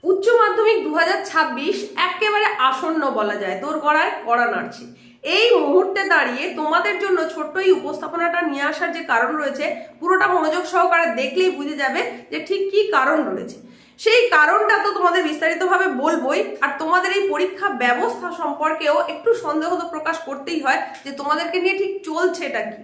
উচ্চ মাধ্যমিক 2026 একেবারে আসন্ন বলা যায়, তোর গড়ায় কড়া নাড়ছে। এই মুহূর্তে দাঁড়িয়ে তোমাদের জন্য ছোট্ট এই উপস্থাপনাটা নিয়ে আসার যে কারণ রয়েছে, পুরোটা মনোযোগ সহকারে দেখলেই বুঝে যাবে যে ঠিক কি কারণ রয়েছে। সেই কারণটা তো তোমাদের বিস্তারিতভাবে বলবোই, আর তোমাদের এই পরীক্ষা ব্যবস্থা সম্পর্কেও একটু সন্দেহ তো প্রকাশ করতেই হয় যে তোমাদেরকে নিয়ে ঠিক চলছে এটা কি।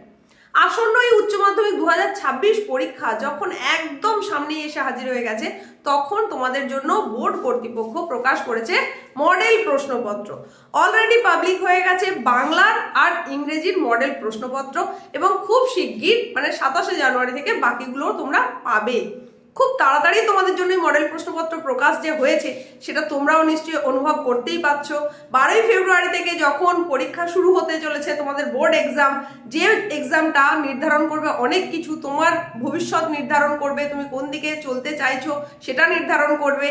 আসন্ন এই উচ্চ মাধ্যমিক 2026 পরীক্ষা যখন একদম সামনে এসে হাজির হয়ে গেছে, তখন তোমাদের জন্য বোর্ড কর্তৃপক্ষ প্রকাশ করেছে মডেল প্রশ্নপত্র। অলরেডি পাবলিক হয়ে গেছে বাংলার আর ইংরেজির মডেল প্রশ্নপত্র, এবং খুব শিগগির মানে 27 জানুয়ারি থেকে বাকিগুলো তোমরা পাবে। খুব তাড়াতাড়ি তোমাদের জন্য মডেল প্রশ্নপত্র প্রকাশ যে হয়েছে সেটা তোমরাও নিশ্চয়ই অনুভব করতেই পারছো। 12 ফেব্রুয়ারি থেকে যখন পরীক্ষা শুরু হতে চলেছে তোমাদের বোর্ড এক্সাম, যে এক্সামটা নির্ধারণ করবে অনেক কিছু, তোমার ভবিষ্যৎ নির্ধারণ করবে, তুমি কোন দিকে চলতে চাইছো সেটা নির্ধারণ করবে।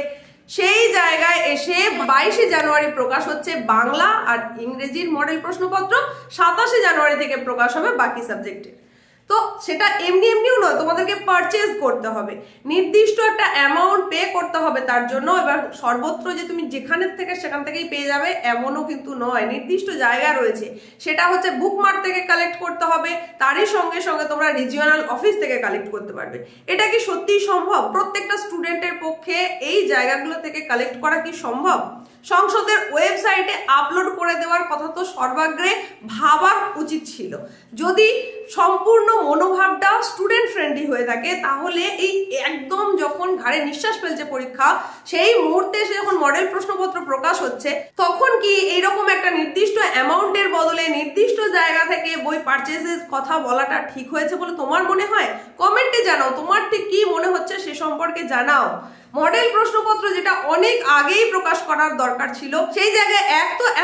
সেই জায়গায় এসে 22 জানুয়ারি প্রকাশ হচ্ছে বাংলা আর ইংরেজির মডেল প্রশ্নপত্র, 27 জানুয়ারি থেকে প্রকাশ হবে বাকি সাবজেক্টের। তো সেটা এমনি এমনিও নয়, তোমাদেরকে পারচেজ করতে হবে, নির্দিষ্ট একটা অ্যামাউন্ট পে করতে হবে তার জন্য। এবার সর্বত্র যে তুমি যেখানে থেকে সেখান থেকেই পেয়ে যাবে এমনও কিন্তু নয়, নির্দিষ্ট জায়গা রয়েছে। সেটা হচ্ছে বুকমার্ক থেকে কালেক্ট করতে হবে, তারই সঙ্গে সঙ্গে তোমরা রিজিওনাল অফিস থেকে কালেক্ট করতে পারবে। এটা কি সত্যিই সম্ভব? প্রত্যেকটা স্টুডেন্টের পক্ষে এই জায়গাগুলো থেকে কালেক্ট করা কি সম্ভব? সংসদের ওয়েবসাইটে আপলোড করে দেওয়ার কথা তো সর্বাগ্রে ভাবা উচিত ছিল। যদি সম্পূর্ণ মনোভাবটা স্টুডেন্ট ফ্রেন্ডলি হয়ে থাকে, তাহলে এই একদম যখন ঘাড়ে নিঃশ্বাস ফেলছে পরীক্ষা, সেই মুহূর্তে এসে যখন মডেল প্রশ্নপত্র প্রকাশ হচ্ছে, তখন কি এইরকম একটা নির্দিষ্ট অ্যামাউন্টের বদলে নির্দিষ্ট জায়গা থেকে বই পারচেজের কথা বলাটা ঠিক হয়েছে বলে তোমার মনে হয়? কমেন্টে জানাও তোমার ঠিক কি মনে হচ্ছে, সে সম্পর্কে জানাও। মডেল প্রশ্নপত্র যেটা অনেক আগেই প্রকাশ করার দরকার ছিল, সেই জায়গায়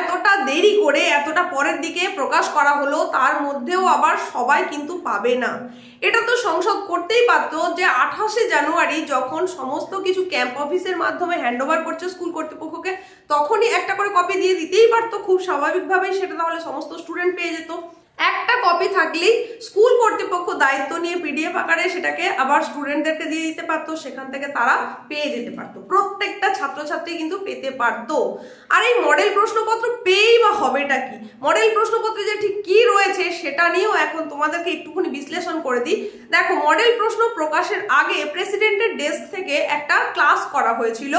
এতটা দেরি করে এতটা পরের দিকে প্রকাশ করা হলো, তার মধ্যেও আবার সবাই কিন্তু পাবে না। এটা তো সংসদ করতেই পারতো যে 28 জানুয়ারি যখন সমস্ত কিছু ক্যাম্প অফিসের মাধ্যমে হ্যান্ডওভার করছে স্কুল কর্তৃপক্ষকে, তখনই একটা করে কপি দিয়ে দিতেই পারতো, খুব স্বাভাবিকভাবেই সেটা তাহলে সমস্ত স্টুডেন্ট পেয়ে যেত। একটা কপি থাকলেই স্কুল কর্তৃপক্ষ দায়িত্ব নিয়ে পিডিএফ আকারে সেটাকে আবার স্টুডেন্টদেরকে দিয়ে দিতে পারতো, সেখান থেকে তারা পেয়ে যেতে পারতো, প্রত্যেকটা ছাত্রছাত্রী কিন্তু পেতে পারতো। আর এই মডেল প্রশ্নপত্র পেয়েই বা হবেটা কি? মডেল প্রশ্নপত্রে যে ঠিক কি রয়েছে সেটা নিয়েও এখন তোমাদেরকে একটুখানি বিশ্লেষণ করে দিই। দেখো, মডেল প্রশ্ন প্রকাশের আগে প্রেসিডেন্টের ডেস্ক থেকে একটা ক্লাস করা হয়েছিল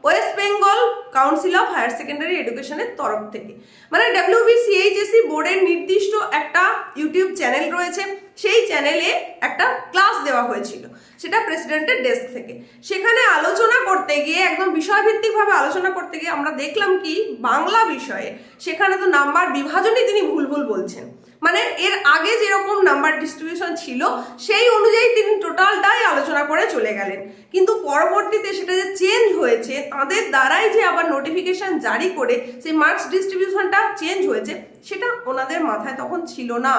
West Bengal council of higher secondary এডুকেশনের তরফ থেকে। মানে WBCHSE বোর্ডের নির্দিষ্ট একটা ইউটিউব চ্যানেল রয়েছে, সেই চ্যানেলে একটা ক্লাস দেওয়া হয়েছিল, সেটা প্রেসিডেন্টের ডেস্ক থেকে। সেখানে আলোচনা করতে গিয়ে, একদম বিষয়ভিত্তিকভাবে আলোচনা করতে গিয়ে আমরা দেখলাম কি, বাংলা বিষয়ে সেখানে তো নাম্বার বিভাজনই তিনি ভুল বলছেন। মানে এর আগে যেরকম নাম্বার ডিস্ট্রিবিউশন ছিল সেই অনুযায়ী তিনি টোটালটাই আলোচনা করে চলে গেলেন, কিন্তু পরবর্তীতে সেটা যে চেঞ্জ হয়েছে, তাদের দ্বারাই যে আবার নোটিফিকেশন জারি করে সেই মার্কস ডিস্ট্রিবিউশনটা চেঞ্জ হয়েছে, সেটা ওনাদের মাথায় তখন ছিল না।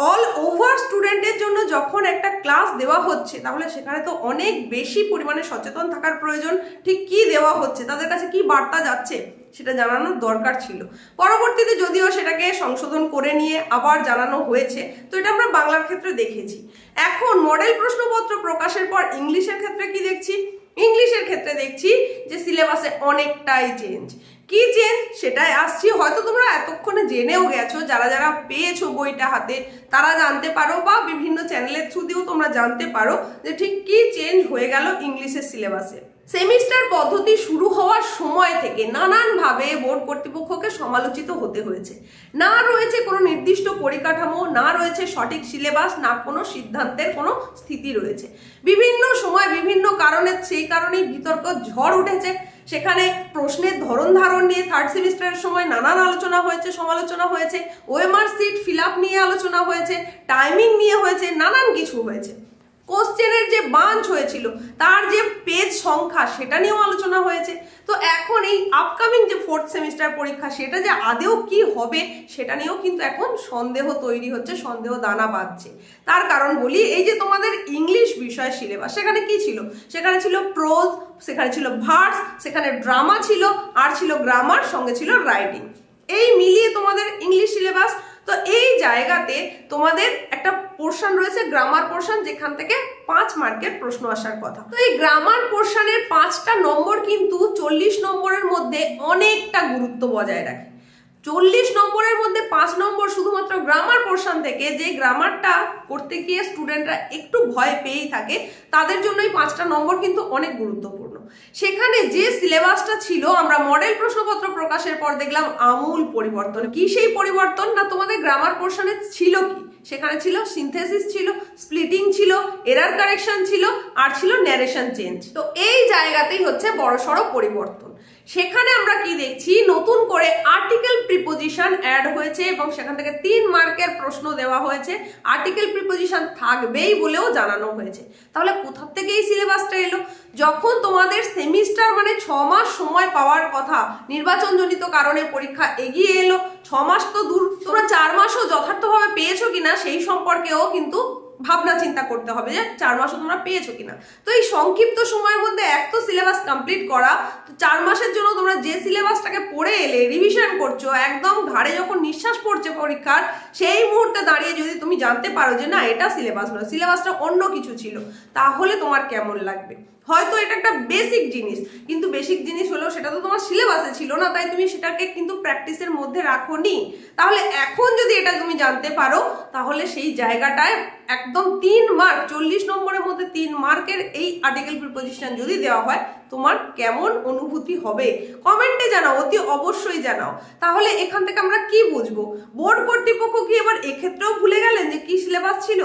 অল ওভার স্টুডেন্টের জন্য যখন একটা ক্লাস দেওয়া হচ্ছে, তাহলে সেখানে তো অনেক বেশি পরিমাণে সচেতন থাকার প্রয়োজন। ঠিক কি দেওয়া হচ্ছে, তাদের কাছে কি বার্তা যাচ্ছে, সেটা জানানোর দরকার ছিল। পরবর্তীতে যদিও সেটাকে সংশোধন করে নিয়ে আবার জানানো হয়েছে, তো এটা আমরা বাংলার ক্ষেত্রে দেখেছি। এখন মডেল প্রশ্নপত্র প্রকাশের পর ইংলিশের ক্ষেত্রে কি দেখছি? ইংলিশের ক্ষেত্রে দেখছি যে সিলেবাসে অনেকটাই চেঞ্জ। কি চেঞ্জ সেটাই আসছি, হয়তো তোমরা এতক্ষণে জেনেও গেছো, যারা যারা পেয়েছো বইটা হাতে তারা জানতে পারো, বা বিভিন্ন চ্যানেলের থ্রু দিয়েও তোমরা জানতে পারো যে ঠিক কি চেঞ্জ হয়ে গেল ইংলিশের সিলেবাসে। সেমিস্টার পদ্ধতি শুরু হওয়ার সময় থেকে নানানভাবে বোর্ড কর্তৃপক্ষকে সমালোচিত হতে হয়েছে। না রয়েছে কোনো নির্দিষ্ট পরিকাঠামো, না রয়েছে সঠিক সিলেবাস, না কোনো সিদ্ধান্তের কোনো স্থিতি রয়েছে। বিভিন্ন সময় বিভিন্ন কারণে, সেই কারণেই বিতর্ক ঝড় উঠেছে। সেখানে প্রশ্নের ধরন ধারণ নিয়ে থার্ড সেমিস্টারের সময় নানান আলোচনা হয়েছে, সমালোচনা হয়েছে, ওএমআর সিট ফিল আপ নিয়ে আলোচনা হয়েছে, টাইমিং নিয়ে হয়েছে, নানান কিছু হয়েছে। কোশ্চেনের যে বাঞ্চ হয়েছিল, তার যে পেজ সংখ্যা, সেটা নিয়েও আলোচনা হয়েছে। তো এখন এই আপকামিং যে ফোর্থ সেমিস্টার পরীক্ষা, সেটা যে আদেও কি হবে সেটা নিয়েও কিন্তু এখন সন্দেহ তৈরি হচ্ছে, সন্দেহ দানা বাঁধছে। তার কারণ বলি, এই যে তোমাদের ইংলিশ বিষয় সিলেবাস, সেখানে কি ছিল? সেখানে ছিল প্রোজ, সেখানে ছিল ভার্স, সেখানে ড্রামা ছিল, আর ছিল গ্রামার, সঙ্গে ছিল রাইটিং। এই মিলিয়ে তোমাদের ইংলিশ সিলেবাস। তো এই জায়গাতে তোমাদের একটা পোর্শন রয়েছে গ্রামার পোর্শন, যেখান থেকে 5 মার্কের প্রশ্ন আসার কথা। তো এই গ্রামার পোর্শনের 5টা নম্বর কিন্তু 40 নম্বরের মধ্যে অনেকটা গুরুত্ব বজায় রাখে। 40 নম্বরের মধ্যে 5 নম্বর শুধুমাত্র গ্রামার পোর্শন থেকে, যে গ্রামারটা করতে গিয়ে স্টুডেন্টরা একটু ভয় পেয়েই থাকে, তাদের জন্য এই 5টা নম্বর কিন্তু অনেক গুরুত্বপূর্ণ। সেখানে যে সিলেবাসটা ছিল, আমরা মডেল প্রশ্নপত্র প্রকাশের পর দেখলাম আমূল পরিবর্তন। কি সেই পরিবর্তন? না, তোমাদের গ্রামার পোর্শনে ছিল কি, সেখানে ছিল সিনথেসিস, ছিল স্প্লিটিং, ছিল এরার কারেকশন, ছিল আর ছিল ন্যারেশন চেঞ্জ। তো এই জায়গাতেই হচ্ছে বড়সড় পরিবর্তন। সেখানে আমরা কি দেখছি, নতুন করে আর্টিকেল প্রিপোজিশন অ্যাড হয়েছে এবং সেখান থেকে 3 মার্কের প্রশ্ন দেওয়া হয়েছে। আর্টিকেল প্রিপোজিশন থাকবেই বলেও জানানো হয়েছে। তাহলে কোথা থেকে এই সিলেবাসটা এলো? যখন তোমাদের সেমিস্টার মানে 6 মাস সময় পাওয়ার কথা, নির্বাচনজনিত কারণে পরীক্ষা এগিয়ে এলো, 6 মাস তো দূর, তোমরা 4 মাসও যথার্থভাবে পেয়েছো কিনা সেই সম্পর্কেও কিন্তু ভাবনা চিন্তা করতে হবে যে 4 মাসও তোমরা পেয়েছো কিনা। তো এই সংক্ষিপ্ত সময়ের মধ্যে এক তো সিলেবাস কমপ্লিট করা, তো 4 মাসের জন্য তোমরা যে সিলেবাসটাকে পড়ে এলে, রিভিশন করছো, একদম ঘাড়ে যখন নিঃশ্বাস পড়ছে পরীক্ষার, সেই মুহূর্তে দাঁড়িয়ে যদি তুমি জানতে পারো যে না, এটা সিলেবাস নয়, সিলেবাসটা অন্য কিছু ছিল, তাহলে তোমার কেমন লাগবে? হয়তো এটা একটা বেসিক জিনিস, কিন্তু বেসিক জিনিস হলেও সেটা তো তোমার সিলেবাসে ছিল না, তাই তুমি সেটাকে কিন্তু প্র্যাকটিসের মধ্যে রাখোনি। তাহলে এখন যদি এটা তুমি জানতে পারো, তাহলে সেই জায়গাটায় একদম 3 মার্ক, 40 নম্বরের মধ্যে 3 মার্কের এই আর্টিকেল প্রিপোজিশন যদি দেওয়া হয়, তোমার কেমন অনুভূতি হবে কমেন্টে জানাও, অতি অবশ্যই জানাও। তাহলে এখান থেকে আমরা কি বুঝবো? বোর্ড কর্তৃপক্ষ কি এবার এক্ষেত্রেও ভুলে গেলেন যে কি সিলেবাস ছিল?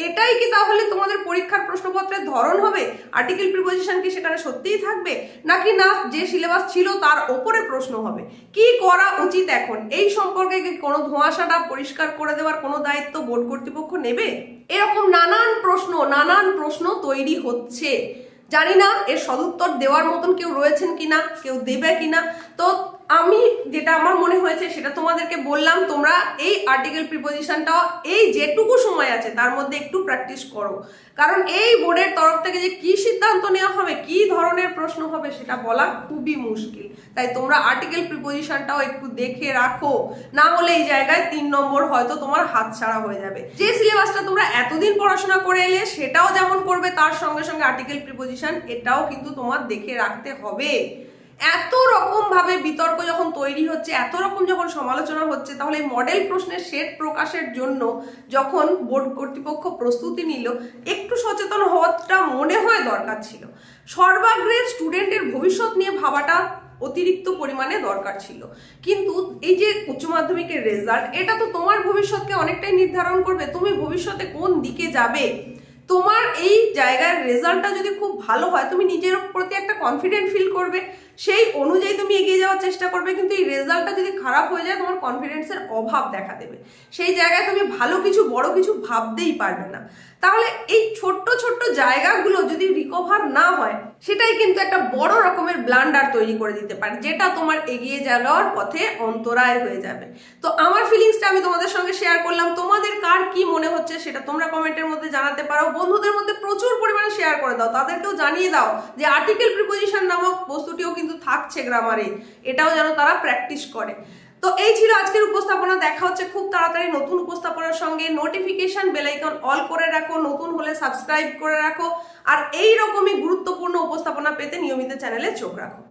এটাই কি তাহলে তোমাদের পরীক্ষার প্রশ্নপত্রের ধরন হবে? আর্টিকেল প্রিপোজিশন কি সেখানে সত্যিই থাকবে, নাকি না যে সিলেবাস ছিল তার ওপরে প্রশ্ন হবে? কি করা উচিত এখন? এই সম্পর্কে কি কোনো ধোঁয়াশাটা পরিষ্কার করে দেওয়ার কোনো দায়িত্ব বোর্ড কর্তৃপক্ষ নেবে? এরকম নানান প্রশ্ন তৈরি হচ্ছে। জানি না এর সদুত্তর দেওয়ার মতন কেউ রয়েছেন কিনা, কেউ দেবে কিনা। তো আমি যেটা আমার মনে হয়েছে সেটা তোমাদেরকে বললাম। তোমরা এই আর্টিকেল প্রিপোজিশনটা এই যেটুকু সময় আছে তার মধ্যে একটু প্র্যাকটিস করো, কারণ এই বোর্ডের তরফ থেকে যে কি সিদ্ধান্ত নেওয়া হবে, কি ধরনের প্রশ্ন হবে, সেটা বলা খুবই মুশকিল। তাই তোমরা আর্টিকেল প্রিপোজিশনটাও একটু দেখে রাখো, না হলে এই জায়গায় 3 নম্বর হয়তো তোমার হাতছাড়া হয়ে যাবে। যে সিলেবাসটা তোমরা এতদিন পড়াশোনা করে এলে সেটাও যেমন করবে, তার সঙ্গে সঙ্গে আর্টিকেল প্রিপোজিশন এটাও কিন্তু তোমার দেখে রাখতে হবে। এত রকম ভাবে বিতর্ক যখন তৈরি হচ্ছে, এত রকম যখন সমালোচনা হচ্ছে, তাহলে মডেল প্রশ্নের সেট প্রকাশের জন্য যখন বোর্ড কর্তৃপক্ষ প্রস্তুতি নিল, একটু সচেতন হওয়াটা মনে হয় দরকার ছিল। সর্বাগ্রে স্টুডেন্টের ভবিষ্যৎ নিয়ে ভাবাটা অতিরিক্ত পরিমাণে দরকার ছিল। কিন্তু এই যে উচ্চ মাধ্যমিকের রেজাল্ট, এটা তো তোমার ভবিষ্যৎকে অনেকটাই নির্ধারণ করবে, তুমি ভবিষ্যতে কোন দিকে যাবে। তোমার এই জায়গার রেজাল্টটা যদি খুব ভালো হয়, তুমি নিজের প্রতি একটা কনফিডেন্ট ফিল করবে, সেই অনুযায়ী তুমি এগিয়ে যাওয়ার চেষ্টা করবে। কিন্তু এই রেজাল্টটা যদি খারাপ হয়ে যায়, তোমার কনফিডেন্সের অভাব দেখা দেবে, সেই জায়গায় তুমি ভালো কিছু, বড় কিছু ভাবতেই পারবে না। তাহলে এই ছোট্ট ছোট্ট জায়গাগুলো যদি রিকভার না হয়, সেটাই কিন্তু একটা বড় রকমের ব্লান্ডার তৈরি করে দিতে পারে, যেটা তোমার এগিয়ে যাওয়ার পথে অন্তরায় হয়ে যাবে। তো আমার ফিলিংসটা আমি তোমাদের সঙ্গে শেয়ার করলাম। তোমাদের কার কি মনে হচ্ছে সেটা তোমরা কমেন্টের মধ্যে জানাতে পারো। বন্ধুদের মধ্যে প্রচুর পরিমাণে শেয়ার করে দাও, তাদেরকেও জানিয়ে দাও যে আর্টিকেল প্রিপোজিশন নামক বস্তুটিও কিন্তু থাকছে গ্রামারে, এটাও যেন তারা প্র্যাকটিস করে। তো এই ছিল আজকের উপস্থাপনা। দেখা হচ্ছে খুব তাড়াতাড়ি নতুন উপস্থাপনার সঙ্গে। নোটিফিকেশন বেল আইকন অল করে রাখো, নতুন হলে সাবস্ক্রাইব করে রাখো, আর এই রকমই গুরুত্বপূর্ণ উপস্থাপনা পেতে নিয়মিত চ্যানেলে চোখ রাখো।